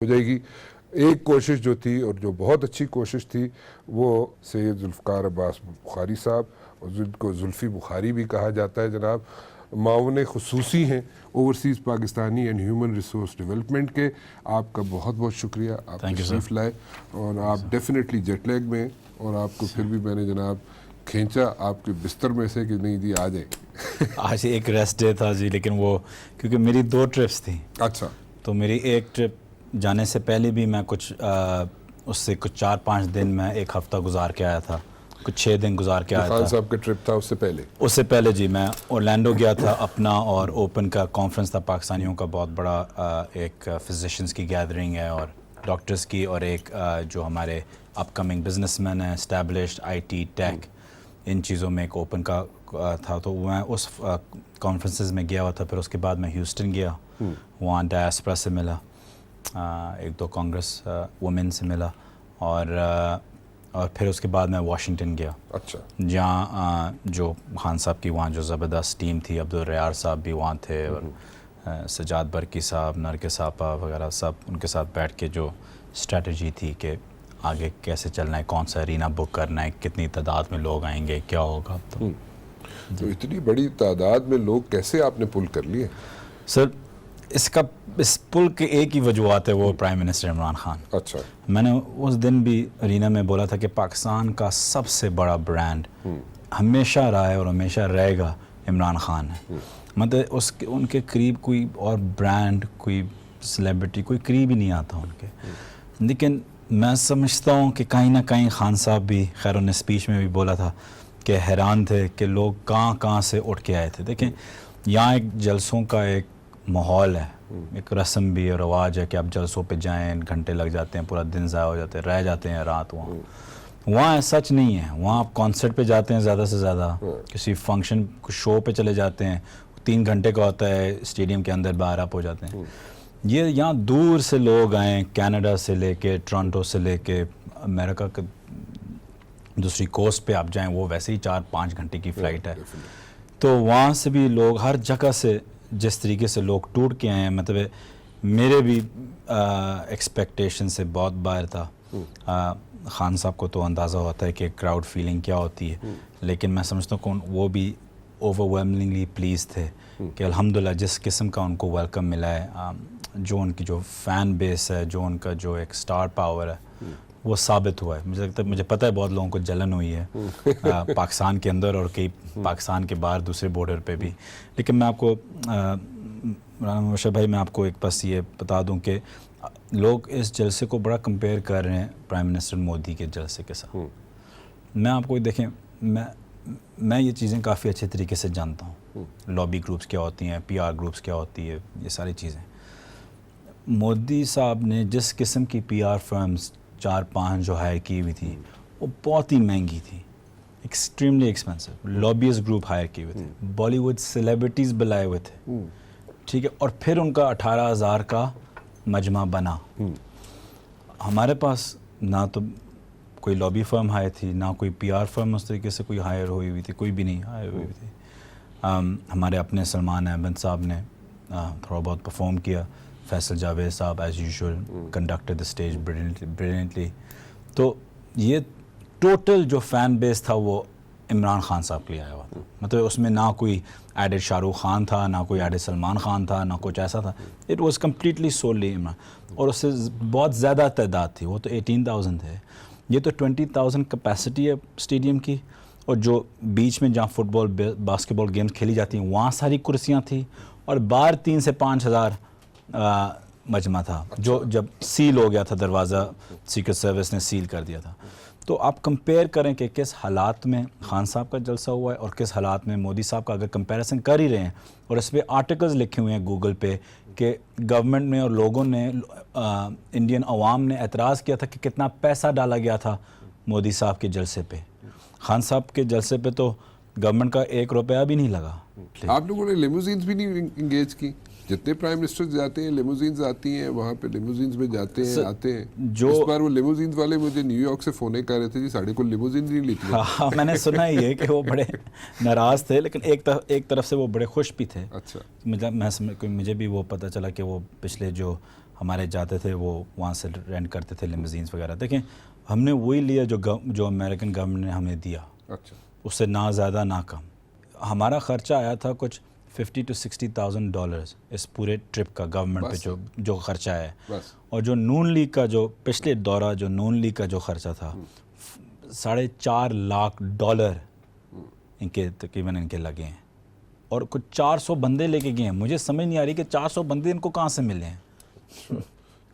ہو جائے گی. ایک کوشش جو تھی اور جو بہت اچھی کوشش تھی وہ سید ذوالفقار عباس بخاری صاحب، اور جن کو زلفی بخاری بھی کہا جاتا ہے جناب، معاون خصوصی ہیں overseas Pakistani and human resource development کے. آپ کا بہت بہت شکریہ، آپ تشریف لائے، اور آپ ڈیفینیٹلی جیٹ لیگ میں، اور آپ کو پھر بھی میں نے جناب کھینچا آپ کے بستر میں سے کہ نہیں جی آ جائیں. آج ایک ریسٹ ڈے تھا جی، لیکن وہ کیونکہ میری 2 ٹرپس تھیں. اچھا. تو میری ایک ٹرپ جانے سے پہلے بھی میں کچھ اس سے کچھ 4-5 دن میں ایک ہفتہ گزار کے آیا تھا، کچھ 6 دن گزار کے آیا تھا. خان صاحب کا ٹرپ تھا اس سے پہلے جی میں اورلینڈو گیا تھا اپنا، اور اوپن کا کانفرنس تھا پاکستانیوں کا بہت بڑا، ایک فزیشنز کی گیدرنگ ہے اور ڈاکٹرز کی، اور ایک جو ہمارے اپ کمنگ بزنس مین ہیں، اسٹیبلشڈ آئی ٹی ٹیک، ان چیزوں میں ایک اوپن کا تھا. تو میں اس کانفرنسز میں گیا ہوا تھا. پھر اس کے بعد میں ہیوسٹن گیا، وہاں ڈائسپرا سے ملا، 1-2 کانگریس وومن سے ملا، اور پھر اس کے بعد میں واشنگٹن گیا. اچھا. جہاں جو خان صاحب کی وہاں جو زبردست ٹیم تھی، عبدالریار صاحب بھی وہاں تھے، اور سجاد برکی صاحب، نرگس صاحبہ وغیرہ سب ان کے ساتھ بیٹھ کے جو اسٹریٹجی تھی کہ آگے کیسے چلنا ہے، کون سا ارینا بک کرنا ہے، کتنی تعداد میں لوگ آئیں گے، کیا ہوگا. تو اتنی بڑی تعداد میں لوگ کیسے آپ نے پل کر لیے؟ سر اس پل کے ایک ہی وجوہات ہے، وہ پرائم منسٹر عمران خان. اچھا. میں نے اس دن بھی ارینا میں بولا تھا کہ پاکستان کا سب سے بڑا برانڈ ہمیشہ رہا ہے اور ہمیشہ رہے گا عمران خان ہے. مطلب ان کے قریب کوئی اور برانڈ، کوئی سیلیبریٹی کوئی قریب ہی نہیں آتا ان کے. لیکن میں سمجھتا ہوں کہ کہیں نہ کہیں خان صاحب بھی، خیر انہیں اسپیچ میں بھی بولا تھا کہ حیران تھے کہ لوگ کہاں سے اٹھ کے آئے تھے. دیکھیں یہاں ایک جلسوں کا ایک ماحول ہے، ایک رسم بھی اور رواج ہے کہ آپ جلسوں پہ جائیں، گھنٹے لگ جاتے ہیں، پورا دن ضائع ہو جاتے ہیں، رہ جاتے ہیں رات وہاں سچ نہیں ہے. وہاں آپ کانسرٹ پہ جاتے ہیں زیادہ سے زیادہ، کسی فنکشن شو پہ چلے جاتے ہیں، 3 گھنٹے کا ہوتا ہے، اسٹیڈیم کے اندر باہر آپ ہو جاتے ہیں. یہ یہاں دور سے لوگ آئیں، کینیڈا سے لے کے، ٹورنٹو سے لے کے، امریکہ کے دوسری کوسٹ پہ آپ جائیں، وہ ویسے ہی 4-5 گھنٹے کی فلائٹ ہے. تو وہاں سے بھی لوگ ہر جگہ سے جس طریقے سے لوگ ٹوٹ کے آئے ہیں، مطلب میرے بھی ایکسپیکٹیشن سے بہت باہر تھا. خان صاحب کو تو اندازہ ہوتا ہے کہ کراؤڈ فیلنگ کیا ہوتی ہے، لیکن میں سمجھتا ہوں کہ وہ بھی اوور پلیز تھے کہ الحمدللہ جس قسم کا ان کو ویلکم ملا ہے، جو ان کی جو فین بیس ہے، جو ان کا جو ایک سٹار پاور ہے، وہ ثابت ہوا ہے. مجھے لگتا ہے، مجھے پتہ ہے بہت لوگوں کو جلن ہوئی ہے پاکستان کے اندر اور کئی پاکستان کے باہر دوسرے بارڈر پہ بھی. لیکن میں آپ کو مولانا مبشر بھائی، میں آپ کو ایک بس یہ بتا دوں کہ لوگ اس جلسے کو بڑا کمپیئر کر رہے ہیں پرائم منسٹر مودی کے جلسے کے ساتھ. میں آپ کو دیکھیں، میں یہ چیزیں کافی اچھے طریقے سے جانتا ہوں، لابی گروپس کیا ہوتی ہیں، پی آر گروپس کیا ہوتی ہے، یہ ساری چیزیں. مودی صاحب نے جس قسم کی پی آر فرمز 4-5 جو ہائر کی ہوئی تھی، وہ بہت ہی مہنگی تھی، extremely expensive. Lobbies group hire کیے ہوئے تھے، بالی ووڈ سیلیبریٹیز بلائے ہوئے تھے، ٹھیک ہے، اور پھر ان کا 18,000 کا مجمع بنا. ہمارے پاس نہ تو کوئی لابی فرم ہائر تھی، نہ کوئی پی آر فرم اس طریقے سے کوئی ہائر ہوئی ہوئی تھی، کوئی بھی نہیں ہائر ہوئی ہوئی تھی. ہمارے اپنے سلمان احمد صاحب نے تھوڑا بہت پرفارم کیا، فیصل جاوید صاحب as usual conducted the stage brilliantly. تو یہ ٹوٹل جو فین بیس تھا وہ عمران خان صاحب کے لیے آیا ہوا تھا. مطلب اس میں نہ کوئی ایڈڈ شاہ رخ خان تھا، نہ کوئی ایڈڈ سلمان خان تھا، نہ کچھ ایسا تھا. It was completely solely Imran. اور اس سے بہت زیادہ تعداد تھی، وہ تو 18,000 تھے، یہ تو 20,000 کیپیسٹی ہے اسٹیڈیم کی. اور جو بیچ میں جہاں فٹ بال باسکٹ بال گیمز کھیلی جاتی ہیں وہاں ساری کرسیاں تھیں، اور باہر 3 سے 5 ہزار مجمع تھا، جو جب سیل ہو گیا تھا دروازہ، سیکرٹ سروس نے سیل کر دیا تھا. تو آپ کمپیئر کریں کہ کس حالات میں خان صاحب کا جلسہ ہوا ہے اور کس حالات میں مودی صاحب کا. اگر کمپیریزن کر ہی رہے ہیں، اور اس پہ آرٹیکلز لکھے ہوئے ہیں گوگل پہ کہ گورنمنٹ نے اور لوگوں نے، انڈین عوام نے اعتراض کیا تھا کہ کتنا پیسہ ڈالا گیا تھا مودی صاحب کے جلسے پہ. خان صاحب کے جلسے پہ تو گورنمنٹ کا 1 روپیہ بھی نہیں لگا. آپ لوگوں نے لیموزینز بھی نہیں انگیج کی؟ جتنے پرائم منسٹر جاتے ہیں لیموزینز آتی ہیں، وہاں پہ لیموزینز میں جاتے ہیں، آتے ہیں. اس بار وہ لیموزینز والے مجھے نیو یارک سے فونے کر رہے تھے، جی ساڑھے کو لیموزینز نہیں لیتی. ہاں میں نے سنا ہی ہے کہ وہ بڑے ناراض تھے، لیکن ایک طرف سے وہ بڑے خوش بھی تھے. اچھا. مجھے بھی وہ پتہ چلا کہ وہ پچھلے جو ہمارے جاتے تھے وہ وہاں سے رینٹ کرتے تھے لیموزینس وغیرہ. دیکھیں ہم نے وہی لیا جو امریکن گورنمنٹ نے ہمیں دیا, اچھا, اس سے نہ زیادہ نہ کم. ہمارا خرچہ آیا تھا کچھ $50,000 to $60,000 اس پورے ٹرپ کا گورنمنٹ پہ جو خرچہ ہے. بس اور جو نون لیگ کا جو پچھلے دورہ جو نون لیگ کا جو خرچہ تھا $4.5 لاکھ ان کے تقریباً ان کے لگے ہیں, اور کچھ 400 بندے لے کے گئے ہیں. مجھے سمجھ نہیں آ رہی کہ 400 بندے ان کو کہاں سے ملے ہیں.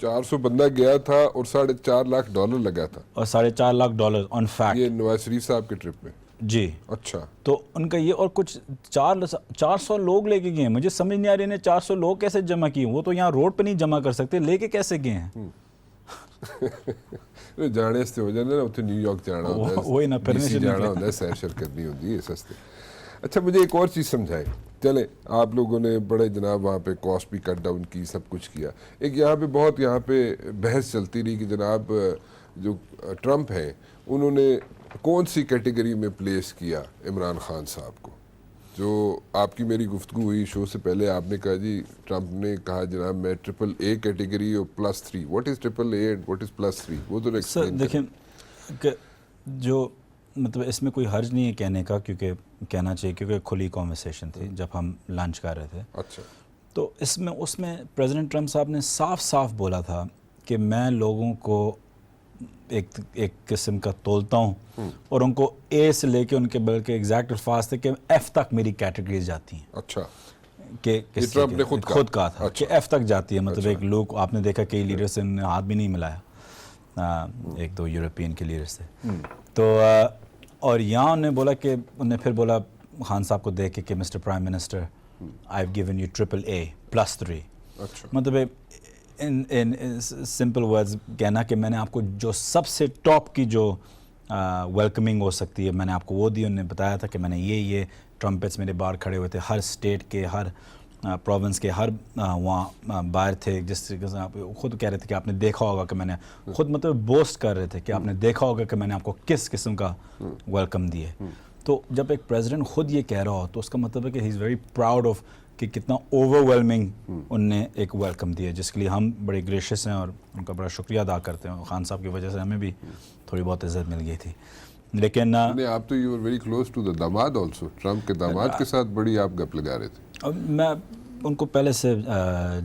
400 بندہ گیا تھا اور $4.5 لاکھ لگا تھا, اور $4.5 لاکھ آن فیکٹ. یہ نواز شریف صاحب کے ٹرپ میں. جی اچھا, تو ان کا یہ, اور کچھ 400 لوگ لے کے گئے ہیں. مجھے سمجھ نہیں آ رہی انہیں 400 لوگ کیسے جمع کیے. وہ تو یہاں روڈ پہ نہیں جمع کر سکتے, لے کے کیسے گئے ہیں. جانے سے ہو جانا نا, اتنے نیو یارک جانا ہوتا ہے, وہی نا, پھرنے سے جانا ہوتا ہے, سیر شیر کرنی ہوتی ہے سستے. اچھا مجھے ایک اور چیز سمجھائیں. چلیں آپ لوگوں نے بڑے جناب وہاں پہ کاسٹ بھی کٹ ڈاؤن کی, سب کچھ کیا. ایک یہاں پہ بہت یہاں پہ بحث چلتی رہی کہ جناب جو ٹرمپ ہیں انہوں نے کون سی کیٹیگری میں پلیس کیا عمران خان صاحب کو. جو آپ کی میری گفتگو ہوئی شو سے پہلے, آپ نے کہا جی ٹرمپ نے کہا جناب میں AAA کیٹیگری اور +3. What is AAA and what is +3, وہ تو ایکسپلین دیکھیں کہ جو مطلب اس میں کوئی حرج نہیں ہے کہنے کا, کیونکہ کہنا چاہیے, کیونکہ کھلی کانورسیشن تھی جب ہم لنچ کر رہے تھے. اچھا, تو اس میں پریزیڈنٹ ٹرمپ صاحب نے صاف صاف بولا تھا کہ میں لوگوں کو ایک قسم کا تولتا ہوں, اور ان کو A سے لے کے ان کے بلکہ ایگزیکٹ الفاظ تھے کہ F تک میری کیٹیگریز جاتی ہیں. اچھا, کہ ٹرمپ نے خود کہا تھا کہ F تک جاتی ہے. مطلب ایک لوگ آپ نے دیکھا کئی لیڈر سے انہوں نے ہاتھ بھی نہیں ملایا, 1-2 یورپین کے لیڈر سے. تو اور یہاں انہوں نے بولا کہ انہوں نے پھر بولا خان صاحب کو دیکھ کے کہ mister prime minister I have given you AAA +3. مطلب ان سمپل ورڈز کہنا کہ میں نے آپ کو جو سب سے ٹاپ کی جو ویلکمنگ ہو سکتی ہے میں نے آپ کو وہ دی. انہوں نے بتایا تھا کہ میں نے یہ ٹرمپٹس میرے باہر کھڑے ہوئے تھے, ہر اسٹیٹ کے, ہر پروونس کے, ہر وہاں باہر تھے. جس طریقے سے آپ خود کہہ رہے تھے کہ آپ نے دیکھا ہوگا کہ میں نے خود مطلب بوسٹ کر رہے تھے کہ آپ نے دیکھا ہوگا کہ میں نے آپ کو کس قسم کا ویلکم دیے. تو جب ایک پریزیڈنٹ خود یہ کہہ رہا ہو تو اس کا مطلب ہے کہ ہی از ویری پراؤڈ آف کہ کتنا اوور ویلمنگ ان نے ایک ویلکم دیا, جس کے لیے ہم بڑے گریشیس ہیں اور ان کا بڑا شکریہ ادا کرتے ہیں. خان صاحب کی وجہ سے ہمیں بھی تھوڑی بہت عزت مل گئی تھی. لیکن آپ تو you are very close to the داماد آلسو, ٹرمپ کے داماد کے ساتھ بڑی آپ گپ لگا رہے تھے. میں ان کو پہلے سے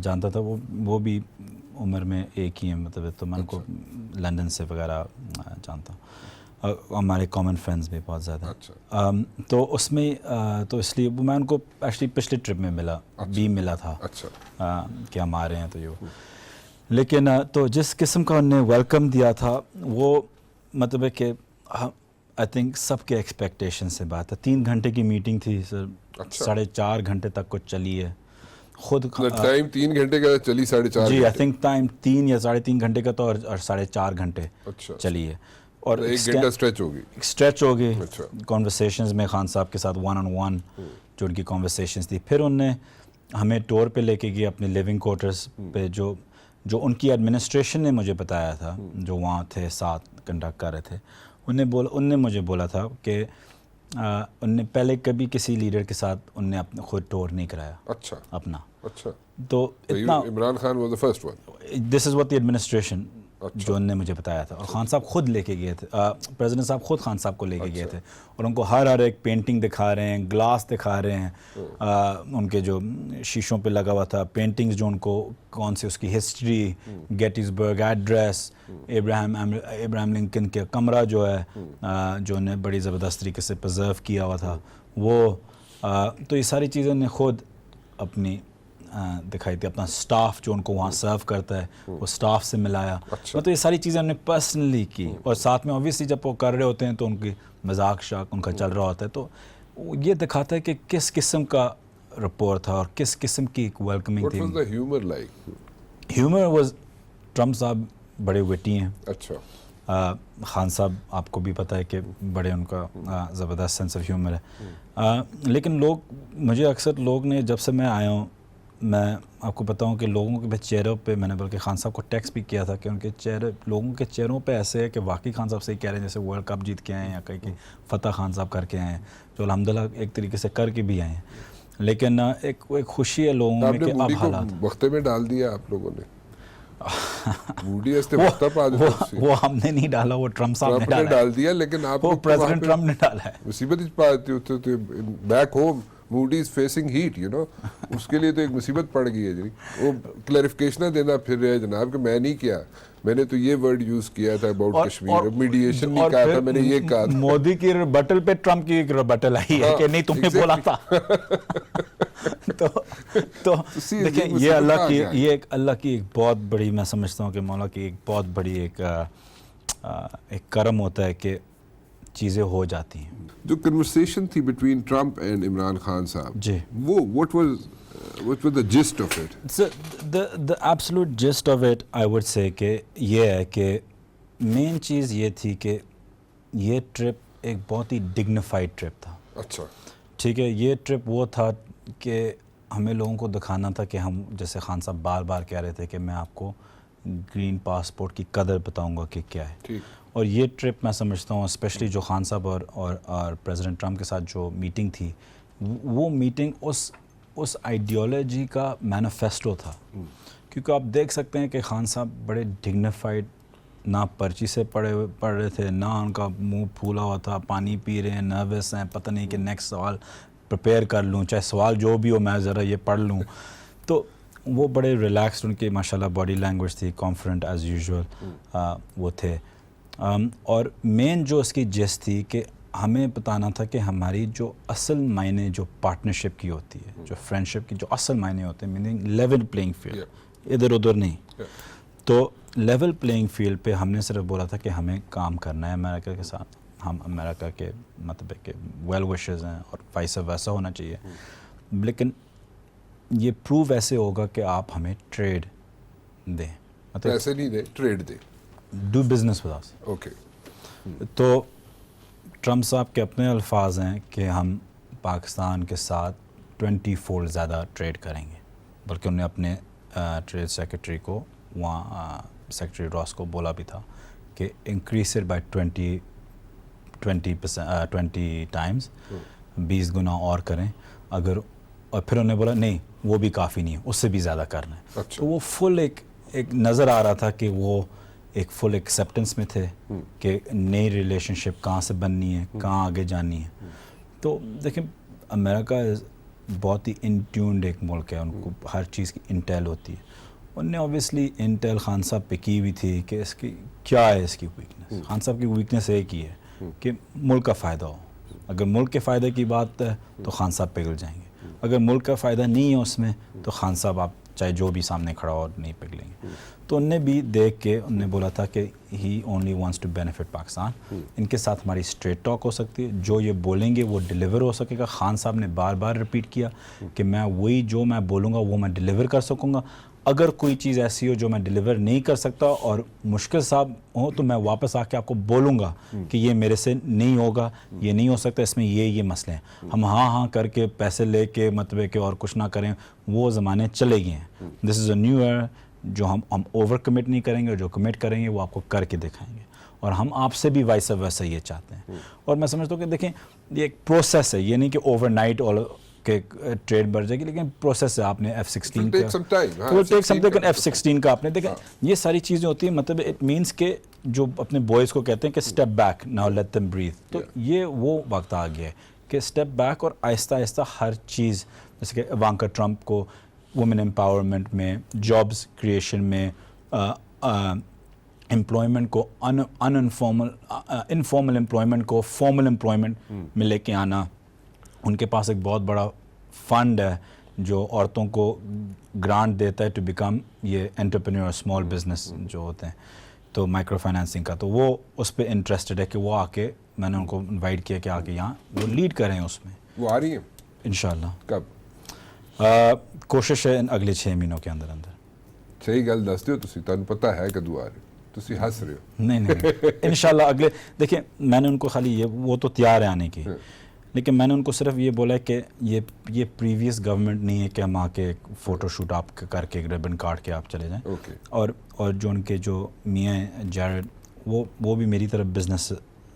جانتا تھا, وہ بھی عمر میں ایک ہی ہیں, مطلب تو میں ان کو لندن سے وغیرہ جانتا ہوں, ہمارے کامن فرینڈز بھی بہت زیادہ. اچھا, تو اس میں تو اس لیے میں ان کو ایکچولی پچھلے ٹرپ میں ملا تھا. اچھا, کہ ہم آ رہے ہیں تو یہ. لیکن تو جس قسم کا انہوں نے ویلکم دیا تھا وہ مطلب ہے کہ آئی تھنک سب کے ایکسپیکٹیشن سے بات ہے. 3 گھنٹے کی میٹنگ تھی سر, 4.5 گھنٹے تک کچھ چلی ہے. خود ٹائم 3 گھنٹے کا چلی 4.5. جی آئی تھنک ٹائم 3 یا 3.5 گھنٹے کا تو, اور 4.5 گھنٹے چلی ہے. اور 1 گھنٹہ اسٹریچ ہو گئی کانورسیشنز میں خان صاحب کے ساتھ 1-on-1 جو ان کی کانورسیشنز تھی. پھر انہوں نے ہمیں ٹور پہ لے کے گئے اپنے لیونگ کوارٹرز پہ, جو ان کی ایڈمنسٹریشن نے مجھے بتایا تھا, جو وہاں تھے ساتھ کنڈکٹ کر رہے تھے. ان نے مجھے بولا تھا کہ ان نے پہلے کبھی کسی لیڈر کے ساتھ ان نے اپنا خود ٹور نہیں کرایا. اچھا, اپنا. اچھا, تو اتنا Imran Khan was the first one. This is what the administration جو ان نے مجھے بتایا تھا. اور خان صاحب خود لے کے گئے تھے, پریزیڈنٹ صاحب خود خان صاحب کو لے کے گئے تھے, اور ان کو ہر ایک پینٹنگ دکھا رہے ہیں, گلاس دکھا رہے ہیں, ان کے جو شیشوں پہ لگا ہوا تھا پینٹنگز, جو ان کو کون سی اس کی ہسٹری, گیٹسبرگ ایڈریس, ابراہم لنکن کا کمرہ جو ہے جو انہیں بڑی زبردست طریقے سے پرزرو کیا ہوا تھا وہ. تو یہ ساری چیزیں انہیں خود اپنی دکھائی تھی. اپنا سٹاف جو ان کو وہاں سرو کرتا ہے وہ سٹاف سے ملایا. تو یہ ساری چیزیں ہم نے پرسنلی کی, اور ساتھ میں اوبیسلی جب وہ کر رہے ہوتے ہیں تو ان کی مذاق شاق ان کا چل رہا ہوتا ہے. تو یہ دکھاتا ہے کہ کس قسم کا رپور تھا اور کس قسم کی ایک ویلکمنگ تھی. What was the humor like? Humour was, Trump صاحب بڑے وٹی ہیں. اچھا, خان صاحب آپ کو بھی پتہ ہے کہ بڑے ان کا زبردست سینس آف ہیومر ہے. لیکن مجھے اکثر لوگ نے, جب سے میں آیا ہوں, میں آپ کو بتاؤں کہ لوگوں کے چہروں پہ, میں نے بلکہ خان صاحب کو ٹیکسٹ بھی کیا تھا کہ ان کے لوگوں کے چہروں پہ ایسے ہے کہ واقعی خان صاحب سے ہی کہہ رہے ہیں جیسے ورلڈ کپ جیت کے آئے ہیں, یا کہیں کہ فتح خان صاحب کر کے آئے ہیں, جو الحمدللہ ایک طریقے سے کر کے بھی آئے ہیں. لیکن ایک خوشی ہے لوگوں میں کہ اب حالات وقتے میں ڈال دیا آپ لوگوں نے. موڈی استفادہ پا دیتا وہ ہم نے نہیں ڈالا, وہ ٹرمپ صاحب نے ڈالا, ڈال دیا, لیکن آپ وہ پریزیڈنٹ ٹرمپ نے ڈالا ہے. مصیبت پا دیتے ہوتے back home Modi is facing heat, you know, اس کے لیے تو ایک مصیبت پڑ گئی ہے جی. وہ کلیریفکیشن دینا پھر رہے جناب کہ میں نہیں کیا, میں نے تو یہ ورڈ یوز کیا تھا اباؤٹ کشمیر, میڈیشن نہیں کہا تھا, میں نے یہ کہا تھا. مودی کی ریبٹل پہ ٹرمپ کی ایک ریبٹل آئی ہے کہ نہیں تم نے بولا تھا. تو دیکھیں یہ اللہ کی ایک بہت بڑی, میں سمجھتا ہوں کہ مولا کی ایک بہت بڑی ایک کرم ہوتا ہے کہ چیزیں ہو جاتی ہیں. جو کنورسیشن تھی between Trump and Imran Khan صاحب, جی, وہ what was the gist of it? So the absolute gist of it I would say کہ یہ ہے کہ مین چیز یہ تھی کہ یہ ٹرپ ایک بہت ہی ڈگنیفائڈ ٹرپ تھا. اچھا, ٹھیک ہے, یہ ٹرپ وہ تھا کہ ہمیں لوگوں کو دکھانا تھا کہ ہم, جیسے خان صاحب بار بار کہہ رہے تھے کہ میں آپ کو گرین پاسپورٹ کی قدر بتاؤں گا کہ کیا ہے. اور یہ ٹرپ میں سمجھتا ہوں اسپیشلی جو خان صاحب اور پریزیڈنٹ ٹرمپ کے ساتھ جو میٹنگ تھی, وہ میٹنگ اس آئیڈیالوجی کا مینیفیسٹو تھا. کیونکہ آپ دیکھ سکتے ہیں کہ خان صاحب بڑے ڈگنیفائڈ, نہ پرچی سے پڑھ رہے تھے, نہ ان کا منہ پھولا ہوا تھا, پانی پی رہے ہیں, نروس ہیں, پتہ نہیں کہ نیکسٹ سوال پریپیئر کر لوں, چاہے سوال جو بھی ہو میں ذرا یہ پڑھ لوں. تو وہ بڑے ریلیکسڈ, ان کی ماشاءاللہ باڈی لینگویج تھی, کانفیڈنٹ ایز یوزول وہ تھے. اور مین جو اس کی جس تھی کہ ہمیں بتانا تھا کہ ہماری جو اصل معنی جو پارٹنرشپ کی ہوتی ہے, جو فرینڈشپ کی جو اصل معنی ہوتے ہیں, میننگ لیول پلینگ فیلڈ, ادھر ادھر نہیں. تو لیول پلینگ فیلڈ پہ ہم نے صرف بولا تھا کہ ہمیں کام کرنا ہے امریکہ کے ساتھ, ہم امریکہ کے مطلب کہ ویل وشز ہیں اور ویسا ہونا چاہیے. لیکن یہ پروو ایسے ہوگا کہ آپ ہمیں ٹریڈ دیں, مطلب ایسے نہیں دیں, ٹریڈ دیں, do business with us. Okay. تو ٹرمپ صاحب کے اپنے الفاظ ہیں کہ ہم پاکستان کے ساتھ 20 فولڈ زیادہ ٹریڈ کریں گے, بلکہ انہوں نے اپنے ٹریڈ سیکرٹری کو وہاں سیکرٹری راس کو بولا بھی تھا کہ انکریز اٹ بائی 20 ٹائمز, 20 گنا اور کریں اگر. اور پھر انہوں نے بولا نہیں وہ بھی کافی نہیں ہے, اس سے بھی زیادہ کرنا ہے. تو وہ فل ایک نظر آ رہا تھا کہ وہ ایک فل ایکسیپٹنس میں تھے کہ نئی ریلیشن شپ کہاں سے بننی ہے, کہاں آگے جانی ہے. تو دیکھیں امریکہ بہت ہی انٹیونڈ ایک ملک ہے, ان کو ہر چیز کی انٹیل ہوتی ہے. انہوں نے اوبیسلی انٹیل خان صاحب پہ کی ہوئی تھی کہ اس کی کیا ہے, اس کی ویکنیس. خان صاحب کی ویکنیس ایک ہی ہے کہ ملک کا فائدہ ہو. اگر ملک کے فائدے کی بات ہے تو خان صاحب پگھل جائیں گے, اگر ملک کا فائدہ نہیں ہے اس میں تو خان صاحب آپ چاہے جو بھی سامنے کھڑا ہو نہیں پگھلیں گے. تو ان نے بھی دیکھ کے ان نے بولا تھا کہ he only wants to benefit Pakistan. ان کے ساتھ ہماری اسٹریٹ ٹاک ہو سکتی ہے, جو یہ بولیں گے وہ ڈیلیور ہو سکے گا. خان صاحب نے بار بار ریپیٹ کیا کہ میں وہی جو میں بولوں گا وہ میں ڈیلیور کر سکوں گا. اگر کوئی چیز ایسی ہو جو میں ڈیلیور نہیں کر سکتا اور مشکل صاحب ہو تو میں واپس آ کے آپ کو بولوں گا کہ یہ میرے سے نہیں ہوگا, یہ نہیں ہو سکتا, اس میں یہ مسئلے ہیں. ہم ہاں کر کے پیسے لے کے مطلب کہ اور کچھ نہ کریں, وہ زمانے چلے گئے ہیں. دس از اے نیو ایئر, جو ہم اوور کمٹ نہیں کریں گے, جو کمٹ کریں گے وہ آپ کو کر کے دکھائیں گے. اور ہم آپ سے بھی ویسا یہ چاہتے ہیں. اور میں سمجھتا ہوں کہ دیکھیں یہ ایک پروسیس ہے, یہ نہیں کہ اوور نائٹ کہ ٹریڈ بڑھ جائے گی, لیکن پروسیس ہے. آپ نے F-16 کا F-16 کا آپ نے دیکھا, یہ ساری چیزیں ہوتی ہیں. مطلب اٹ مینس کہ جو اپنے بوائز کو کہتے ہیں کہ step back, now let them breathe. تو یہ وہ وقت آ گیا ہے کہ اسٹیپ بیک اور آہستہ آہستہ ہر چیز, جیسے کہ ایوانکا ٹرمپ کو وومن امپاورمنٹ میں, جابس کریشن میں, امپلائمنٹ کو انفارمل امپلائمنٹ کو فارمل امپلائمنٹ میں لے کے آنا. ان کے پاس ایک بہت بڑا فنڈ ہے جو عورتوں کو گرانٹ دیتا ہے ٹو بیکم یہ انٹرپرینور, اسمال بزنس جو ہوتے ہیں, تو مائکرو فائنانسنگ کا. تو وہ اس پہ انٹرسٹڈ ہے کہ وہ آ کے, میں نے ان کو انوائٹ کیا کہ آ کے یہاں وہ لیڈ کریں اس میں. وہ آ رہی ہیں انشاءاللہ. کب کوشش ہے اگلے 6 مہینوں کے اندر. صحیح گل دس دیو, تمہیں پتہ ہے کدو آ رہے, تسی ہنس رہے ہو. نہیں انشاءاللہ اگلے. دیکھیں میں نے ان کو خالی یہ, وہ تو تیار ہے آنے کی, لیکن میں نے ان کو صرف یہ بولا ہے کہ یہ پریویس گورنمنٹ نہیں ہے کہ ہم آ کے فوٹو شوٹ آپ کر کے ربن کاٹ کے آپ چلے جائیں. اور جو ان کے جو میاں جیرڈ, وہ بھی میری طرف بزنس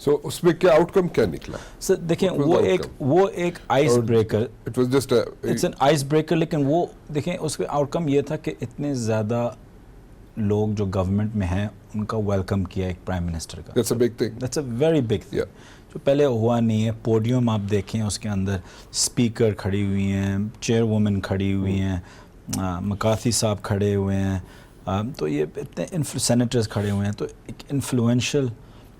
سو اس میں کیا آؤٹ کم کیا نکلا؟ سر دیکھیں وہ ایک ice breaker, it was just it's an ice breaker, لیکن وہ دیکھیں اس کا آؤٹ کم یہ تھا کہ اتنے زیادہ لوگ جو گورنمنٹ میں ہیں ان کا ویلکم کیا ایک پرائم منسٹر کا. That's a big thing, that's a very big thing جو پہلے ہوا نہیں ہے. پوڈیم آپ دیکھیں اس کے اندر اسپیکر کھڑی ہوئی ہیں، چیئر وومن کھڑی ہوئی ہیں، مکارتھی صاحب کھڑے ہوئے ہیں، تو یہ اتنے سینیٹرز کھڑے ہوئے ہیں. تو ایک انفلوئنشل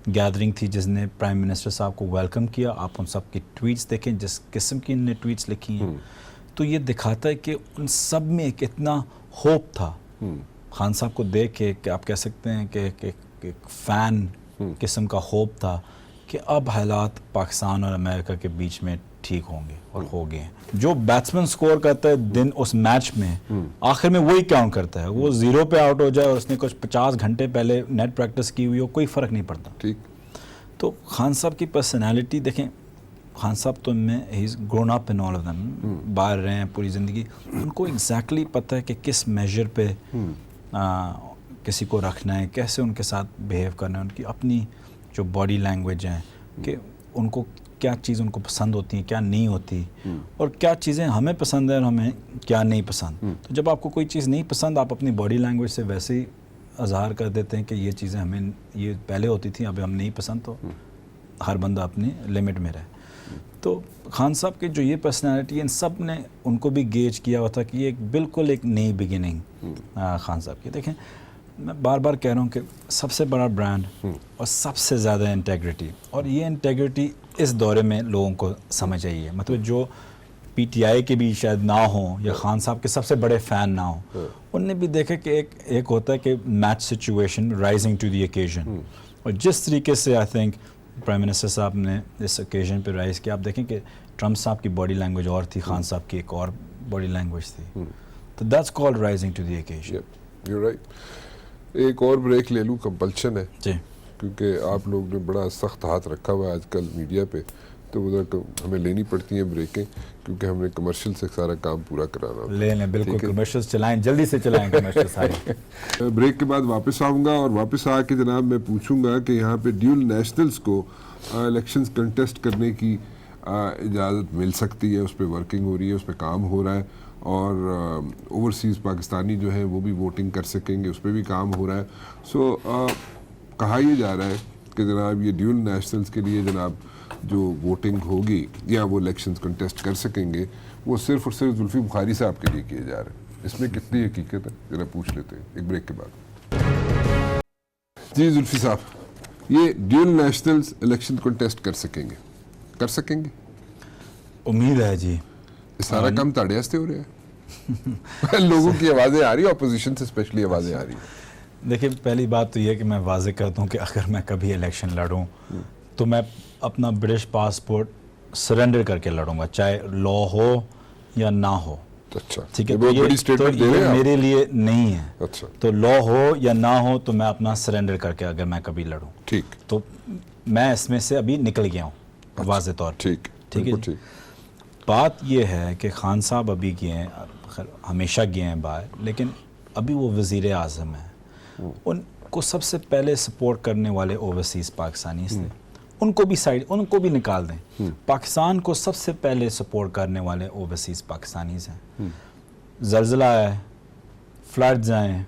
گیدرنگ تھی جس نے پرائم منسٹر صاحب کو ویلکم کیا. آپ ان سب کی ٹویٹس دیکھیں جس قسم کی ان نے ٹویٹس لکھی ہیں، تو یہ دکھاتا ہے کہ ان سب میں ایک اتنا ہوپ تھا. خان صاحب کو دیکھ کے کہ آپ کہہ سکتے ہیں کہ ایک فین قسم کا ہوپ تھا کہ اب حالات پاکستان اور امریکہ کے بیچ میں ٹھیک ہوں گے، اور ہو گئے ہیں. جو بیٹسمین سکور کرتا ہے دن اس میچ میں، آخر میں وہی کاؤنٹ کرتا ہے. وہ 0 پہ آؤٹ ہو جائے اور اس نے کچھ 50 گھنٹے پہلے نیٹ پریکٹس کی ہوئی ہو، کوئی فرق نہیں پڑتا. ٹھیک. تو خان صاحب کی پرسنالٹی دیکھیں، خان صاحب تو میں he is grown up in all of them, باہر رہے ہیں پوری زندگی. ان کو ایگزیکٹلی پتہ ہے کہ کس میجر پہ کسی کو رکھنا ہے، کیسے ان کے ساتھ بیہیو کرنا ہے. ان کی اپنی جو باڈی لینگویج ہیں کہ ان کو کیا چیز ان کو پسند ہوتی ہیں، کیا نہیں ہوتی، اور کیا چیزیں ہمیں پسند ہیں اور ہمیں کیا نہیں پسند. تو جب آپ کو کوئی چیز نہیں پسند، آپ اپنی باڈی لینگویج سے ویسے ہی اظہار کر دیتے ہیں کہ یہ چیزیں ہمیں یہ پہلے ہوتی تھیں، اب ہم نہیں پسند. تو ہر بندہ اپنی لمٹ میں رہے. تو خان صاحب کی جو یہ پرسنالٹی ہے، ان سب نے ان کو بھی گیج کیا ہوا تھا کہ یہ بالکل ایک نئی بگننگ خان صاحب کی. دیکھیں میں بار بار کہہ رہا ہوں کہ سب سے بڑا برانڈ اور سب سے زیادہ انٹیگریٹی، اور یہ انٹیگریٹی اس دورے میں لوگوں کو سمجھ آئی ہے. مطلب جو پی ٹی آئی کے بھی شاید نہ ہوں یا خان صاحب کے سب سے بڑے فین نہ ہوں، ان نے بھی دیکھا کہ ایک ہوتا ہے کہ match situation rising to the occasion. اور جس طریقے سے آئی تھنک پرائم منسٹر صاحب نے اس اوکیزن پہ رائز کیا، آپ دیکھیں کہ ٹرمپ صاحب کی باڈی لینگویج اور تھی، خان صاحب کی ایک اور باڈی لینگویج تھی. تو that's called rising to the occasion. You right. ایک اور بریک لے لوں، کمپلشن ہے جی، کیونکہ آپ لوگ نے بڑا سخت ہاتھ رکھا ہوا ہے آج کل میڈیا پہ، تو ادھر ہمیں لینی پڑتی ہیں بریکیں کیونکہ ہم نے کمرشل سے سارا کام پورا کرانا ہوتا ہے. لے لیں بالکل، کمرشل چلائیں، جلدی سے چلائیں کمرشل ساری. بریک کے بعد واپس آؤں گا اور واپس آ کے جناب میں پوچھوں گا کہ یہاں پہ ڈیول نیشنلز کو الیکشنز کنٹیسٹ کرنے کی اجازت مل سکتی ہے، اس پہ ورکنگ ہو رہی ہے، اس پہ کام ہو رہا ہے، اور اوورسیز پاکستانی جو ہیں وہ بھی ووٹنگ کر سکیں گے، اس پہ بھی کام ہو رہا ہے. سو کہا یہ جا رہا ہے کہ جناب یہ ڈیول نیشنلز کے لیے جناب جو ووٹنگ ہوگی یا وہ الیکشنز کنٹیسٹ کر سکیں گے، وہ صرف اور صرف زلفی بخاری صاحب کے لیے کیے جا رہے ہیں. اس میں کتنی حقیقت ہے ذرا پوچھ لیتے ہیں ایک بریک کے بعد. جی زلفی صاحب، یہ ڈیول نیشنلز الیکشن کنٹیسٹ کر سکیں گے؟ کر سکیں گے؟ امید ہے جی. سارا کام تاڑے ہستے ہو رہا ہے. لوگوں کی آوازیں آ رہی ہیں، اپوزیشن سے اسپیشلی آوازیں آ رہی ہیں. دیکھیں پہلی بات تو یہ کہ میں واضح کرتا ہوں کہ اگر میں کبھی الیکشن لڑوں تو میں اپنا برٹش پاسپورٹ سرنڈر کر کے لڑوں گا، چاہے لا ہو یا نہ ہو. اچھا ٹھیک ہے، تو یہ میرے لیے نہیں ہے. اچھا، تو لا ہو یا نہ ہو تو میں اپنا سرنڈر کر کے اگر میں کبھی لڑوں، ٹھیک، تو میں اس میں سے ابھی نکل گیا ہوں واضح طور پہ. ٹھیک ہے جی. بات یہ ہے کہ خان صاحب ابھی گئے ہیں، ہمیشہ گئے ہیں باہر، لیکن ابھی وہ وزیر اعظم ہیں. ان کو سب سے پہلے سپورٹ کرنے والے اوورسیز پاکستانیز تھے، ان کو بھی سائڈ، ان کو بھی نکال دیں. پاکستان کو سب سے پہلے سپورٹ کرنے والے اوورسیز پاکستانیز ہیں. زلزلہ ہے، فلڈز آئیں،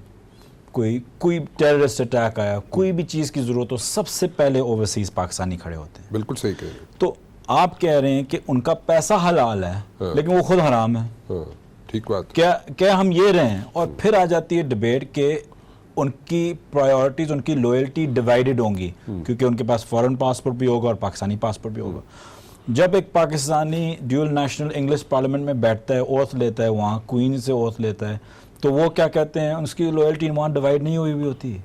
کوئی ٹیررسٹ اٹیک آیا، کوئی بھی چیز کی ضرورت ہو، سب سے پہلے اوورسیز پاکستانی کھڑے ہوتے ہیں. بالکل صحیح کہہ رہے ہیں. تو آپ کہہ رہے ہیں کہ ان کا پیسہ حلال ہے لیکن وہ خود حرام ہے. ٹھیک بات. کیا ہم یہ رہے ہیں؟ اور پھر آ جاتی ہے ڈیبیٹ کہ ان کی پرائیورٹیز، ان کی لوئلٹی ڈیوائیڈڈ ہوں گی کیونکہ ان کے پاس فورن پاسپورٹ بھی ہوگا اور پاکستانی پاسپورٹ بھی ہوگا. جب ایک Pakistani dual national English parliament میں بیٹھتا ہے، اوتھ لیتا ہے، وہاں کوئین سے اوتھ لیتا ہے، تو وہ کیا کہتے ہیں، اس کی لوئلٹی وہاں ڈیوائیڈ نہیں ہوئی ہوتی.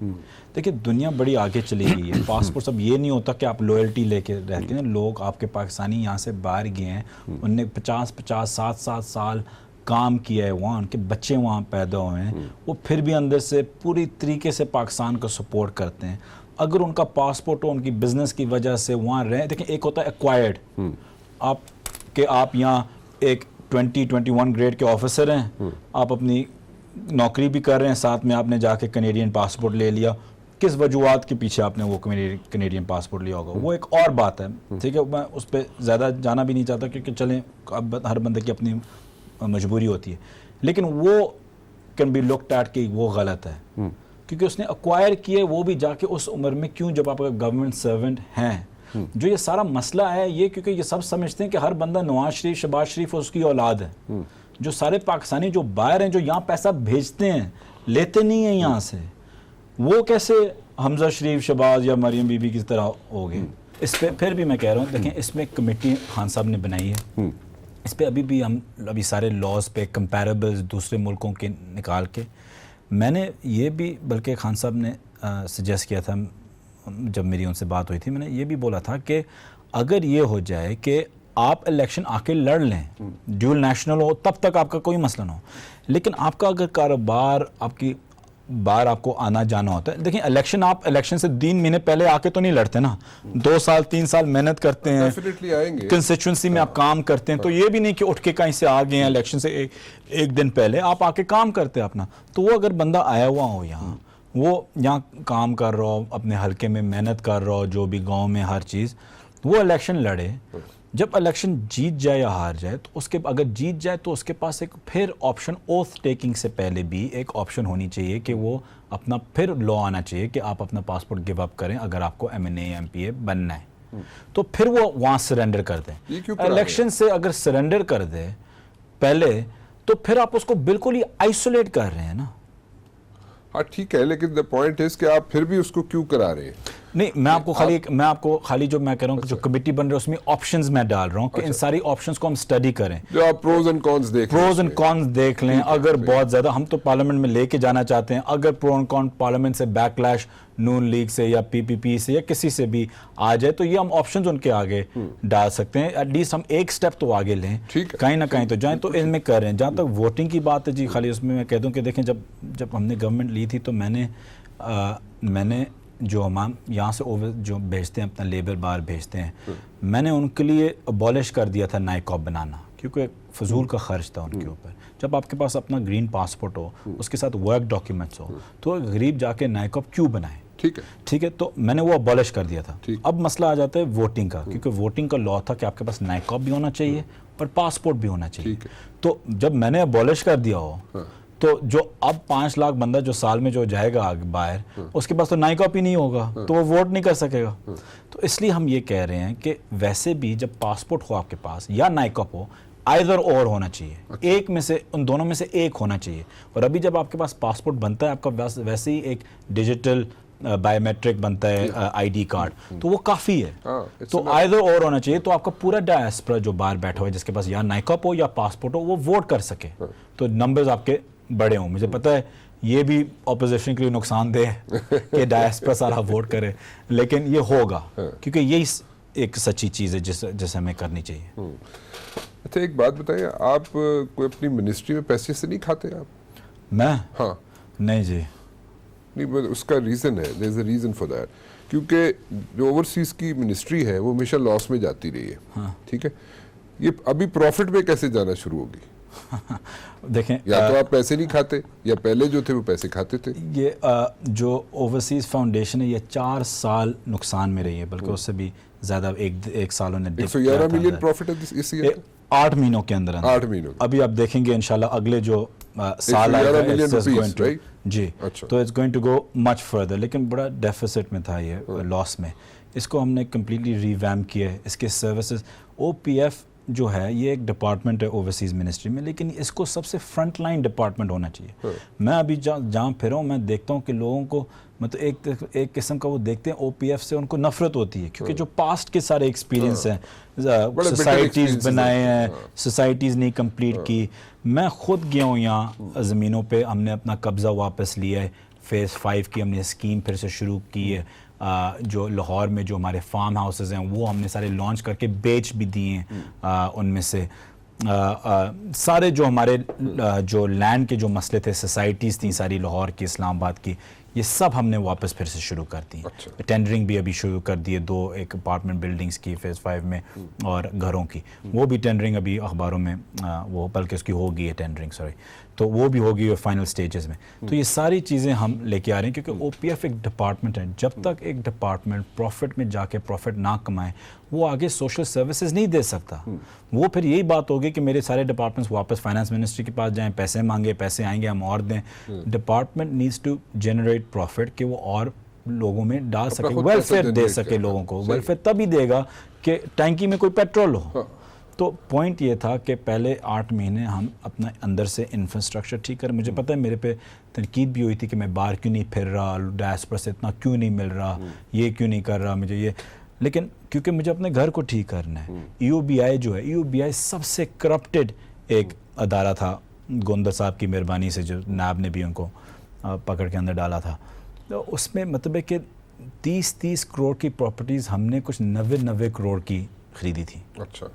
دیکھیں دنیا بڑی آگے چلی گئی ہے. پاسپورٹ اب یہ نہیں ہوتا کہ آپ لوئلٹی لے کے رہتے ہیں. لوگ آپ کے پاکستانی یہاں سے باہر گئے ہیں، ان نے 50 7 سال کام کیا ہے وہاں، ان کے بچے وہاں پیدا ہوئے ہیں، وہ پھر بھی اندر سے پوری طریقے سے پاکستان کو سپورٹ کرتے ہیں. اگر ان کا پاسپورٹ ہو، ان کی بزنس کی وجہ سے وہاں رہیں، دیکھیں ایک ہوتا ہے ایکوائرڈ، آپ یہاں ایک 21 گریڈ کے آفیسر ہیں، آپ اپنی نوکری بھی کر رہے ہیں، ساتھ میں آپ نے جا کے کینیڈین پاسپورٹ لے لیا، کس وجوہات کے پیچھے آپ نے وہ کینیڈین پاسپورٹ لیا ہوگا وہ ایک اور بات ہے, ٹھیک ہے, میں اس پہ زیادہ جانا بھی نہیں چاہتا کیونکہ چلیں اب ہر بندے کی اپنی مجبوری ہوتی ہے, لیکن وہ کین بی لکڈ ایٹ کہ وہ غلط ہے کیونکہ اس نے ایکوائر کیے وہ بھی جا کے اس عمر میں کیوں جب آپ گورنمنٹ سرونٹ ہیں. جو یہ سارا مسئلہ ہے یہ کیونکہ یہ سب سمجھتے ہیں کہ ہر بندہ نواز شریف شہباز شریف اس کی اولاد ہے. جو سارے پاکستانی جو باہر ہیں جو یہاں پیسہ بھیجتے ہیں لیتے نہیں ہیں یہاں سے, وہ کیسے حمزہ شریف شہباز یا مریم بی بی کی طرح ہو گئے. اس پہ پھر بھی میں کہہ رہا ہوں دیکھیں اس میں کمیٹی خان صاحب نے بنائی ہے, اس پہ ابھی سارے لاز پہ کمپیریبلز دوسرے ملکوں کے نکال کے میں نے یہ بھی بلکہ خان صاحب نے سجیسٹ کیا تھا جب میری ان سے بات ہوئی تھی, میں نے یہ بھی بولا تھا کہ اگر یہ ہو جائے کہ آپ الیکشن آ کے لڑ لیں ڈیول نیشنل ہو تب تک آپ کا کوئی مسئلہ نہ ہو, لیکن آپ کا اگر کاروبار آپ کی باہر آپ کو آنا جانا ہوتا ہے, دیکھیں الیکشن آپ الیکشن سے 3 مہینے پہلے آ کے تو نہیں لڑتے نا, 2 سال 3 سال محنت کرتے ہیں, کنسٹیچوئنسی میں آپ کام کرتے ہیں, تو یہ بھی نہیں کہ اٹھ کے کہیں سے آ گئے ہیں الیکشن سے ایک دن پہلے, آپ آ کے کام کرتے ہیں اپنا. تو وہ اگر بندہ آیا ہوا ہو یہاں, وہ یہاں کام کر رہا ہو اپنے حلقے میں محنت کر رہا ہو جو بھی گاؤں میں ہر چیز, وہ الیکشن لڑے, جب الیکشن جیت جائے یا ہار جائے تو اس کے اگر جیت جائے تو اس کے پاس ایک پھر آپشن اوتھ ٹیکنگ سے پہلے بھی ایک آپشن ہونی چاہیے کہ وہ اپنا پھر لا آنا چاہیے کہ آپ اپنا پاسپورٹ گیو اپ کریں اگر آپ کو MNA MPA بننا ہے, تو پھر وہ وہاں سرنڈر کر دیں. الیکشن سے اگر سرنڈر کر دے پہلے تو پھر آپ اس کو بالکل ہی آئسولیٹ کر رہے ہیں نا. ہاں ٹھیک ہے, لیکن the point is کہ آپ پھر بھی اس کو کیوں کرا رہے ہیں؟ نہیں, میں آپ کو خالی جو میں کہہ رہا ہوں کہ جو کمیٹی بن رہا ہے اس میں آپشنز میں ڈال رہا ہوں کہ ان ساری آپشنز کو ہم اسٹڈی کریں, جو آپ پروز اینڈ کونز دیکھ لیں. اگر بہت زیادہ ہم تو پارلیمنٹ میں لے کے جانا چاہتے ہیں, اگر پرو اینڈ کون پارلیمنٹ سے بیک لیش نون لیگ سے یا PPP سے یا کسی سے بھی آ جائے تو یہ ہم آپشنز ان کے آگے ڈال سکتے ہیں. ایٹ لیسٹ ہم ایک سٹیپ تو آگے لیں, کہیں نہ کہیں تو جائیں, تو ان میں کر رہے ہیں. جہاں تک ووٹنگ کی بات ہے جی, خالی اس میں کہہ دوں کہ دیکھیں جب ہم نے گورنمنٹ لی تھی تو میں نے جو ہم یہاں سے جو بھیجتے ہیں اپنا لیبر باہر بھیجتے ہیں, میں نے ان کے لیے ابالش کر دیا تھا نائکاپ بنانا, کیونکہ فضول کا خرچ تھا ان کے اوپر. جب آپ کے پاس اپنا گرین پاسپورٹ ہو, اس کے ساتھ ورک ڈاکیومنٹس ہو, تو غریب جا کے نائکاپ کیوں بنائے؟ ٹھیک ہے, تو میں نے وہ ابالش کر دیا تھا. اب مسئلہ آ جاتا ہے ووٹنگ کا, کیونکہ ووٹنگ کا لا تھا کہ آپ کے پاس نائکاپ بھی ہونا چاہیے اور پاسپورٹ بھی ہونا چاہیے. تو جب میں نے ابالش کر دیا ہو تو جو اب 5 لاکھ بندہ جو سال میں جو جائے گا باہر, اس کے پاس تو نائکاپ ہی نہیں ہوگا, تو وہ ووٹ نہیں کر سکے گا. تو اس لیے ہم یہ کہہ رہے ہیں کہ ویسے بھی جب پاسپورٹ ہو آپ کے پاس یا نائکاپ ہو, آئدر اور ہونا چاہیے, ایک میں سے ان دونوں میں سے ایک ہونا چاہیے. اور ابھی جب آپ کے پاس پاسپورٹ بنتا ہے آپ کا ویسے ہی ایک ڈیجیٹل بایو میٹرک بنتا ہے ID کارڈ, تو وہ کافی ہے. تو آئدر اور ہونا چاہیے, تو آپ کا پورا ڈائسپورا جو باہر بیٹھا ہوا ہے جس کے پاس یا نائکاپ ہو یا پاسپورٹ ہو, وہ ووٹ کر سکے, تو نمبرز آپ کے بڑے ہوں. مجھے پتہ ہے یہ بھی اپوزیشن کے لیے نقصان دہ ہے کہ ڈائسپورا سارا ووٹ کرے, لیکن یہ ہوگا کیونکہ یہی ایک سچی چیز ہے جسے ہمیں کرنی چاہیے. اچھا ایک بات بتائیے, آپ کوئی اپنی منسٹری میں پیسے سے نہیں کھاتے آپ؟ میں؟ ہاں. نہیں جی, نہیں, اس کا ریزن ہے, there is a reason for that. کیونکہ جو اوورسیز کی منسٹری ہے وہ ہمیشہ لاس میں جاتی رہی ہے, ٹھیک ہے, یہ ابھی پروفٹ میں کیسے جانا شروع ہوگی؟ دیکھیں, یا تو آپ پیسے نہیں کھاتے یا پہلے جو تھے وہ پیسے کھاتے تھے. یہ جو اوورسیز فاؤنڈیشن ہے یہ 4 سال نقصان میں رہی ہے, بلکہ اس سے بھی زیادہ. ایک سال انہیں 111 ملین پروفٹ ہے اس ایئر, 8 مہینوں کے اندر. 8 مہینوں. ابھی آپ دیکھیں گے انشاءاللہ اگلے جو سال آئے گا جی, تو it's going to go much further, لیکن بڑا ڈیفیسٹ میں تھا یہ, لاس میں. اس کو ہم نے کمپلیٹلی ریویمپ کیا ہے. اس کے سروسز OPF جو ہے یہ ایک ڈپارٹمنٹ ہے اوورسیز منسٹری میں, لیکن اس کو سب سے فرنٹ لائن ڈپارٹمنٹ ہونا چاہیے. میں ابھی جہاں پھرا ہوں میں دیکھتا ہوں کہ لوگوں کو مطلب ایک قسم کا وہ دیکھتے ہیں OPF سے ان کو نفرت ہوتی ہے, کیونکہ جو پاسٹ کے سارے ایکسپیرینس ہیں, سوسائٹیز بنائے ہیں, سوسائٹیز نہیں کمپلیٹ کی. میں خود گیا ہوں یہاں زمینوں پہ, ہم نے اپنا قبضہ واپس لیا ہے. فیز 5 کی ہم نے اسکیم پھر سے شروع کی ہے. جو لاہور میں جو ہمارے فارم ہاؤسز ہیں وہ ہم نے سارے لانچ کر کے بیچ بھی دیے ہیں. ان میں سے سارے جو ہمارے جو لینڈ کے جو مسئلے تھے, سوسائٹیز تھیں ساری لاہور کی, اسلام آباد کی, یہ سب ہم نے واپس پھر سے شروع کر دی. ٹینڈرنگ بھی ابھی شروع کر دی ہے 2 ایک اپارٹمنٹ بلڈنگز کی فیز 5 میں اور گھروں کی, وہ بھی ٹینڈرنگ ابھی اخباروں میں وہ بلکہ اس کی ہوگی ہے ٹینڈرنگ سوری, تو وہ بھی ہوگی فائنل سٹیجز میں. تو یہ ساری چیزیں ہم لے کے آ رہے ہیں کیونکہ او پی ایف ایک ڈپارٹمنٹ ہے. جب تک ایک ڈپارٹمنٹ پروفٹ میں جا کے پروفٹ نہ کمائے وہ آگے سوشل سروسز نہیں دے سکتا. وہ پھر یہی بات ہوگی کہ میرے سارے ڈپارٹمنٹس واپس فائنانس منسٹری کے پاس جائیں, پیسے مانگے, پیسے آئیں گے ہم اور دیں. Department needs to generate profit کہ وہ اور لوگوں میں ڈال سکے, ویلفیئر دے سکے لوگوں کو. ویلفیئر تبھی دے گا کہ ٹینکی میں کوئی پیٹرول ہو. تو پوائنٹ یہ تھا کہ پہلے 8 مہینے ہم اپنا اندر سے انفراسٹرکچر ٹھیک کریں. مجھے پتہ ہے میرے پہ تنقید بھی ہوئی تھی کہ میں باہر کیوں نہیں پھر رہا, ڈیسپر سے اتنا کیوں نہیں مل رہا, یہ کیوں نہیں کر رہا مجھے یہ, لیکن کیونکہ مجھے اپنے گھر کو ٹھیک کرنا ہے. ای او بی آئی جو ہے, ای او بی آئی سب سے کرپٹڈ ایک ادارہ تھا گوندر صاحب کی مہربانی سے, جو نیب نے بھی ان کو پکڑ کے اندر ڈالا تھا. تو اس میں مطلب ہے کہ 30 کروڑ کی پراپرٹیز ہم نے کچھ 90 کروڑ کی خریدی تھی. اچھا,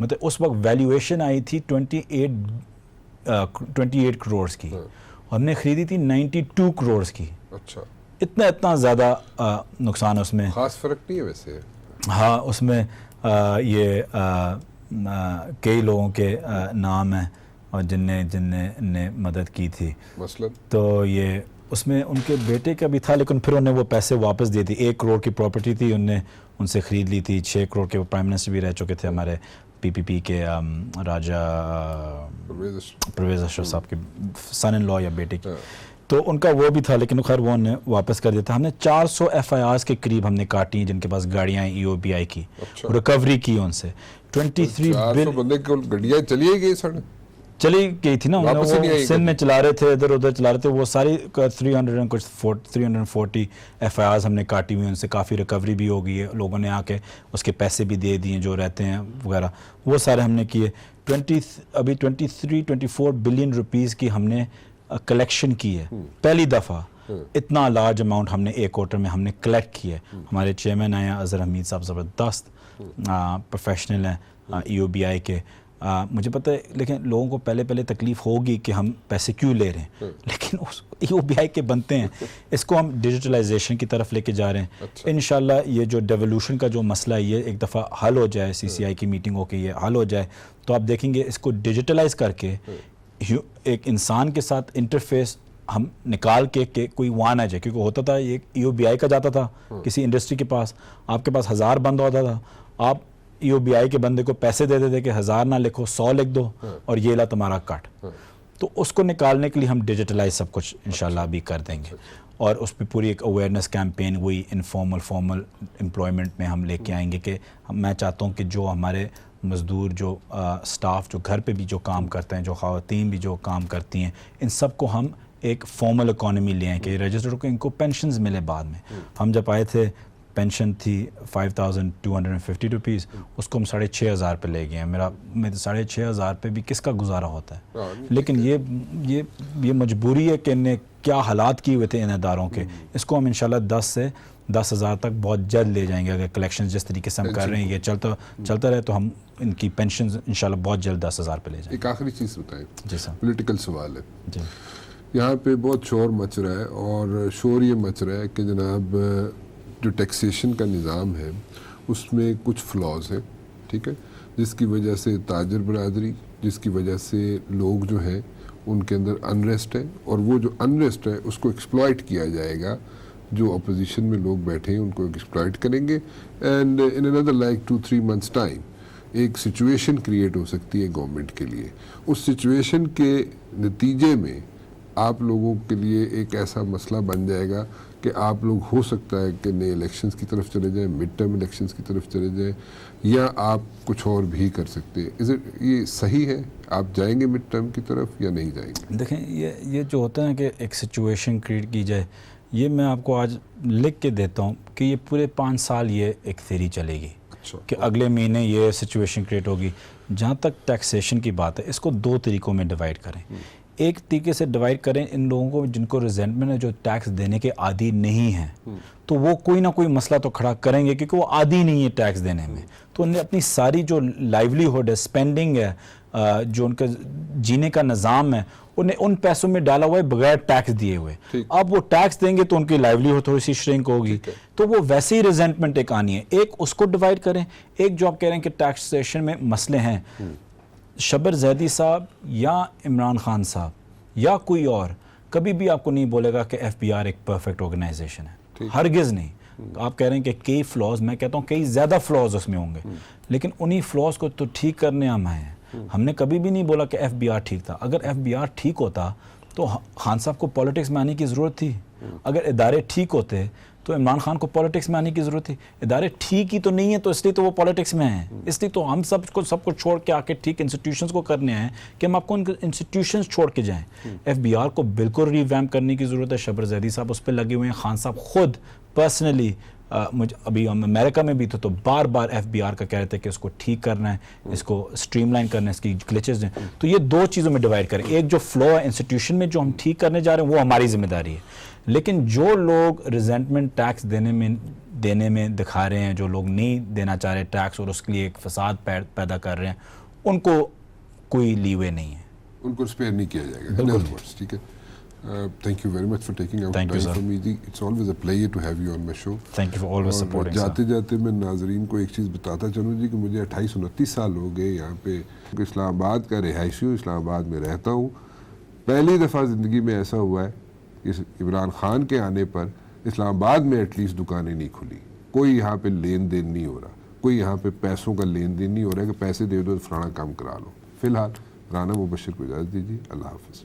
مطلب اس وقت ویلیویشن آئی تھی 28 کروڑز کی, ہم نے خریدی تھی 92 کروڑز کی. اچھا, اتنا زیادہ نقصان اس میں. خاص فرق نہیں ہے ویسے. ہاں, اس میں یہ کئی لوگوں کے نام ہیں اور جن نے مدد کی تھی مثلا. تو یہ اس میں ان کے بیٹے کا بھی تھا, لیکن پھر انہیں وہ پیسے واپس دے دی. 1 کروڑ کی پراپرٹی تھی, ان سے خرید لی تھی. 6 کروڑ کے وہ پرائم منسٹر بھی رہ چکے تھے ہمارے پی پی پی کے راجا پرویز اشرف صاحب کے سن ان لا یا بیٹے کی. تو ان کا وہ بھی تھا, لیکن خیر وہ انہیں واپس کر دیتا. ہم نے 400 ایف آئی آرز کے قریب ہم نے کاٹی ہیں جن کے پاس گاڑیاں ای او بی آئی کی, ریکوری کی ان سے. 23 بندے کو گاڑیاں چلی گئی سڑ چلی گئی تھی نا, وہ سندھ میں چلا رہے تھے, ادھر ادھر چلا رہے تھے. وہ ساری 340 ایف آئی آرز ہم نے کاٹی ہوئی, ان سے کافی ریکوری بھی ہو گئی ہے. لوگوں نے آ کے اس کے پیسے بھی دے دیے جو رہتے ہیں وغیرہ, وہ سارے ہم نے کیے. ابھی 23-24 بلین روپیز کی ہم نے کلیکشن کی ہے پہلی دفعہ. اتنا لارج اماؤنٹ ہم نے ایک کوارٹر میں ہم نے کلیکٹ کیا ہے. ہمارے چیئرمین آئے ہیں اظہر حمید صاحب, زبردست پروفیشنل ہیں ای او بی آئی کے. مجھے پتہ ہے, لیکن لوگوں کو پہلے تکلیف ہوگی کہ ہم پیسے کیوں لے رہے ہیں, لیکن ای او بی آئی کے بنتے ہیں. اس کو ہم ڈیجیٹلائزیشن کی طرف لے کے جا رہے ہیں. انشاءاللہ یہ جو ڈیولوشن کا جو مسئلہ ہے یہ ایک دفعہ حل ہو جائے, سی سی آئی کی میٹنگ ہو کے یہ حل ہو جائے, تو آپ دیکھیں گے اس کو ڈیجیٹلائز کر کے ایک انسان کے ساتھ انٹرفیس ہم نکال کے کہ کوئی وہاں نہ جائے. کیونکہ ہوتا تھا یہ ای او بی آئی کا جاتا تھا کسی انڈسٹری کے پاس, آپ کے پاس 1000 بندہ ہوتا تھا, آپ ای او بی آئی کے بندے کو پیسے دے دیتے کہ 1000 نہ لکھو 100 لکھ دو اور یہ لا تمہارا کٹ. تو اس کو نکالنے کے لیے ہم ڈیجیٹلائز سب کچھ انشاءاللہ ابھی کر دیں گے, اور اس پہ پوری ایک اویئرنیس کیمپین وہی انفارمل فارمل امپلائمنٹ میں ہم لے کے آئیں گے. کہ میں چاہتا ہوں کہ جو ہمارے مزدور, جو سٹاف جو گھر پہ بھی جو کام کرتے ہیں, جو خواتین بھی جو کام کرتی ہیں, ان سب کو ہم ایک فارمل اکانومی لے آئیں کہ رجسٹرڈ کو ان کو پینشنز ملے. بعد میں ہم جب آئے تھے پینشن تھی 5250 روپیز, اس کو ہم 6500 پہ لے گئے ہیں. میرا 6500 پہ بھی کس کا گزارا ہوتا ہے. لیکن یہ مجبوری ہے کہ انہیں کیا حالات کیے ہوئے تھے ان اداروں کے. اس کو ہم انشاءاللہ 10 سے 10,000 تک بہت جلد لے جائیں گے. اگر کلیکشن جس طریقے سے ہم کر رہے ہیں یہ چلتا رہے تو ہم ان کی پینشنز انشاءاللہ بہت جلد 10,000 پہ لے جائیں. ایک آخری چیز بتائیں. جی سر, پولیٹیکل سوال ہے. جی, یہاں پہ بہت شور مچ رہا ہے, اور شور یہ مچ رہا ہے کہ جناب جو ٹیکسیشن کا نظام ہے اس میں کچھ فلاز ہیں, ٹھیک ہے, جس کی وجہ سے تاجر برادری, جس کی وجہ سے لوگ جو ہیں ان کے اندر انریسٹ ہے, اور وہ جو انریسٹ ہے اس کو ایکسپلائٹ کیا جائے گا. جو اپوزیشن میں لوگ بیٹھے ہیں ان کو ایکسپلائٹ کریں گے, and in another like 2-3 months time ایک سچویشن کریٹ ہو سکتی ہے گورنمنٹ کے لیے. اس سچویشن کے نتیجے میں آپ لوگوں کے لیے ایک ایسا مسئلہ بن جائے گا کہ آپ لوگ ہو سکتا ہے کہ نئے الیکشنز کی طرف چلے جائیں, مڈ ٹرم الیکشنز کی طرف چلے جائیں, یا آپ کچھ اور بھی کر سکتے ہیں. یہ صحیح ہے, آپ جائیں گے مڈ ٹرم کی طرف یا نہیں جائیں گے؟ دیکھیں یہ جو ہوتا ہے کہ ایک سچویشن کریٹ کی جائے, یہ میں آپ کو آج لکھ کے دیتا ہوں کہ یہ پورے 5 سال یہ ایک تھیری چلے گی کہ اگلے مہینے یہ سچویشن کریٹ ہوگی. جہاں تک ٹیکسیشن کی بات ہے, اس کو 2 طریقوں میں ڈیوائڈ کریں. ایک طریقے سے ڈیوائڈ کریں ان لوگوں کو جن کو ریزنٹمنٹ ہے, جو ٹیکس دینے کے عادی نہیں ہیں, تو وہ کوئی نہ کوئی مسئلہ تو کھڑا کریں گے کیونکہ وہ عادی نہیں ہے ٹیکس دینے میں. تو انہیں اپنی ساری جو لائیولی ہوڈ ہے, اسپینڈنگ ہے, جو ان کا جینے کا نظام ہے انہیں ان پیسوں میں ڈالا ہوا ہے بغیر ٹیکس دیے ہوئے. اب وہ ٹیکس دیں گے تو ان کی لائیولیہڈ تھوڑی سی شرنک ہوگی, تو وہ ویسے ہی ریزنٹمنٹ ایک آنی ہے. ایک اس کو ڈیوائڈ کریں, ایک جو آپ کہہ رہے ہیں کہ ٹیکسیشن میں مسئلے ہیں, شبر زیدی صاحب یا عمران خان صاحب یا کوئی اور کبھی بھی آپ کو نہیں بولے گا کہ ایف بی آر ایک پرفیکٹ آرگنائزیشن ہے, ہرگز نہیں. آپ کہہ رہے ہیں کہ کئی فلاز, میں کہتا ہوں کئی زیادہ فلاز اس میں ہوں گے, لیکن انہی فلاز کو تو ٹھیک کرنے ہم آئے ہیں. ہم نے کبھی بھی نہیں بولا کہ ایف بی آر ٹھیک تھا. اگر ایف بی آر ٹھیک ہوتا تو خان صاحب کو پالیٹکس میں آنے کی ضرورت تھی. اگر ادارے ٹھیک ہوتے تو عمران خان کو پالیٹکس میں آنے کی ضرورت تھی. ادارے ٹھیک ہی تو نہیں ہیں, تو اس لیے تو وہ پالیٹکس میں ہیں. اس لیے تو ہم سب کو چھوڑ کے آ کے ٹھیک انسٹیٹیوشنز کو کرنے آئے کہ ہم آپ کو انسٹیٹیوشنز چھوڑ کے جائیں. ایف بی آر کو بالکل ریویمپ کرنے کی ضرورت ہے. شبر زیدی صاحب اس پہ لگے ہوئے ہیں. خان صاحب خود پرسنلی ابھی ہم امریکہ میں بھی تھے تو بار بار ایف بی آر کا کہہ رہے تھے کہ اس کو ٹھیک کرنا ہے, اس کو اسٹریم لائن کرنا ہے, اس کی گلچز ہیں. تو یہ دو چیزوں میں ڈیوائڈ کریں. ایک جو فلو ہے انسٹیٹیوشن میں جو ہم ٹھیک کرنے جا رہے ہیں وہ ہماری ذمہ داری ہے, لیکن جو لوگ ریزنٹمنٹ ٹیکس دینے میں دکھا رہے ہیں, جو لوگ نہیں دینا چاہ رہے ٹیکس اور اس کے لیے ایک فساد پیدا کر رہے ہیں, ان کو کوئی لیوے نہیں ہے, ان کو اسپیئر نہیں کیا جائے گا. ٹھیک ہے. Thank you very much for taking out time for me. It's always a pleasure to have you on my show. Thank you for always supporting. جاتے جاتے میں ناظرین کو ایک چیز بتاتا چلوں جی کہ مجھے 28-29 سال ہو گئے یہاں پہ اسلام آباد کا رہائشی ہوں, اسلام آباد میں رہتا ہوں. پہلی دفعہ زندگی میں ایسا ہوا ہے کہ عمران خان کے آنے پر اسلام آباد میں ایٹ لیسٹ دکانیں نہیں کھلی, کوئی یہاں پہ لین دین نہیں ہو رہا, کوئی یہاں پہ پیسوں کا لین دین نہیں ہو رہا ہے کہ پیسے دے دو فلانا کام کرا لو. فی الحال رانا مبشر کو اجازت دیجیے. اللہ حافظ.